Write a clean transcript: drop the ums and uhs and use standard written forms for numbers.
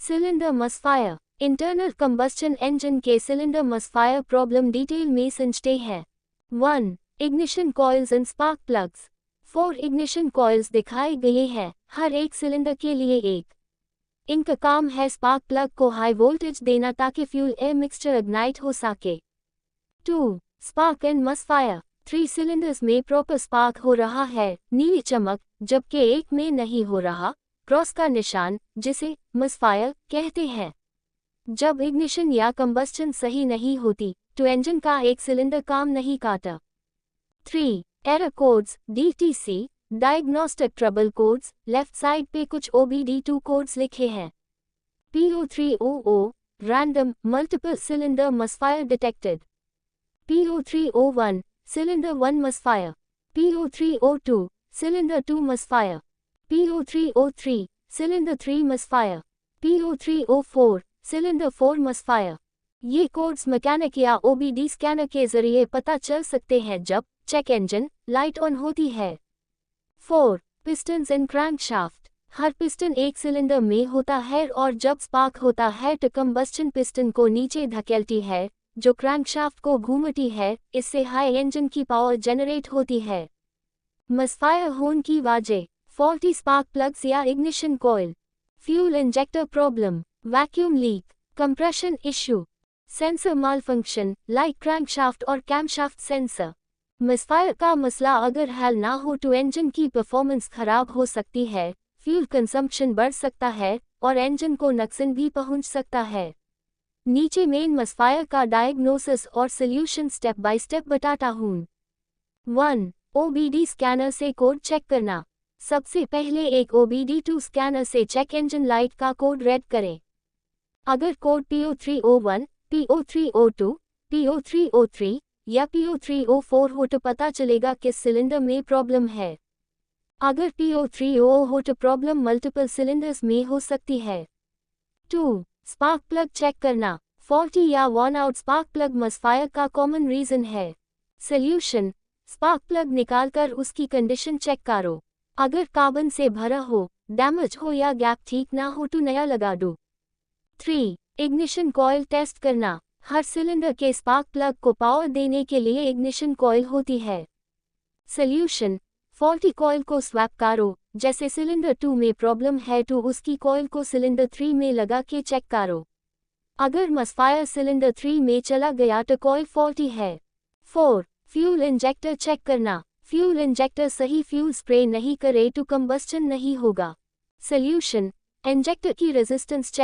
Cylinder मसफायर। Internal combustion engine के cylinder मसफायर problem detail में समझते हैं। 1. Ignition coils and spark plugs. 4 ignition coils दिखाए गए हैं, हर एक सिलेंडर के लिए एक। इनका काम है स्पार्क प्लग को हाई वोल्टेज देना ताकि फ्यूल एयर मिक्सचर इग्नाइट हो सके। 2. Spark and misfire. 3 सिलेंडर्स में प्रॉपर स्पार्क हो रहा है, नीली चमक, जबकि एक में नहीं हो रहा, क्रॉस का निशान, जिसे मसफायर कहते हैं। जब इग्निशन या कंबस्टन सही नहीं होती, तो इंजन का एक सिलेंडर काम नहीं करता। 3. Error codes, DTC, diagnostic trouble codes. Left side पे कुछ OBD2 कोड्स लिखे हैं। P0300, random multiple cylinder misfire detected. P0301, cylinder 1 misfire. P0302, cylinder 2 misfire. P0303, cylinder 3 misfire. P0304, cylinder 4 misfire. ये कोड्स मैकेनिक या OBD scanner के जरिए पता चल सकते हैं जब चेक इंजन लाइट ऑन होती है। 4. Pistons and crankshaft. Her piston एक सिलेंडर में होता है और जब स्पार्क होता है तो कंबस्टन पिस्टन को नीचे धकेलती है, जो क्रैंकशाफ्ट को घूमती है, इससे हाई इंजन की पावर जनरेट होती है। मसफायर होने की वजह: फॉल्टी स्पार्क प्लग्स या ignition coil, fuel injector problem, vacuum leak, compression issue, sensor malfunction like crankshaft और कैमशाफ्ट सेंसर। मसफायर का मसला अगर हल ना हो तो इंजन की परफॉर्मेंस खराब हो सकती है, फ्यूल कंजम्पशन बढ़ सकता है और इंजन को नुकसान भी पहुंच सकता है। नीचे मेन मसफायर का डायग्नोसिस और सॉल्यूशन स्टेप बाय स्टेप बताता हूं। 1. OBD स्कैनर से कोड चेक करना। सबसे पहले एक OBD2 स्कैनर से चेक इंजन लाइट का कोड रेड करें। अगर कोड P0301, P0302, P0303 या P0304 हो तो पता चलेगा किस सिलेंडर में प्रॉब्लम है। अगर P0300 हो तो प्रॉब्लम मल्टीपल सिलेंडर्स में हो सकती है। 2. स्पार्क प्लग चेक करना। फॉल्टी या वॉर्न आउट स्पार्क प्लग मसफायर का कॉमन रीजन है। सॉल्यूशन: स्पार्क प्लग निकालकर उसकी कंडीशन चेक करो। अगर कार्बन से भरा हो, डैमेज हो या गैप ठीक ना हो तो नया लगा दो। 3. इग्निशन कॉइल टेस्ट करना। हर सिलेंडर के स्पार्क प्लग को पावर देने के लिए इग्निशन कॉइल होती है। सॉल्यूशन: फॉल्टी कॉइल को स्वैप करो, जैसे सिलेंडर 2 में प्रॉब्लम है तो उसकी कॉइल को सिलेंडर 3 में लगा के चेक करो। अगर मसफायर सिलेंडर 3 में चला गया तो कॉइल फॉल्टी है। 4. फ्यूल इंजेक्टर चेक करना। फ्यूल इंजेक्टर सही फ्यूल स्प्रे नहीं करे तो कंबस्टन नहीं होगा। सॉल्यूशन: इंजेक्टर की रेजिस्टेंस चेक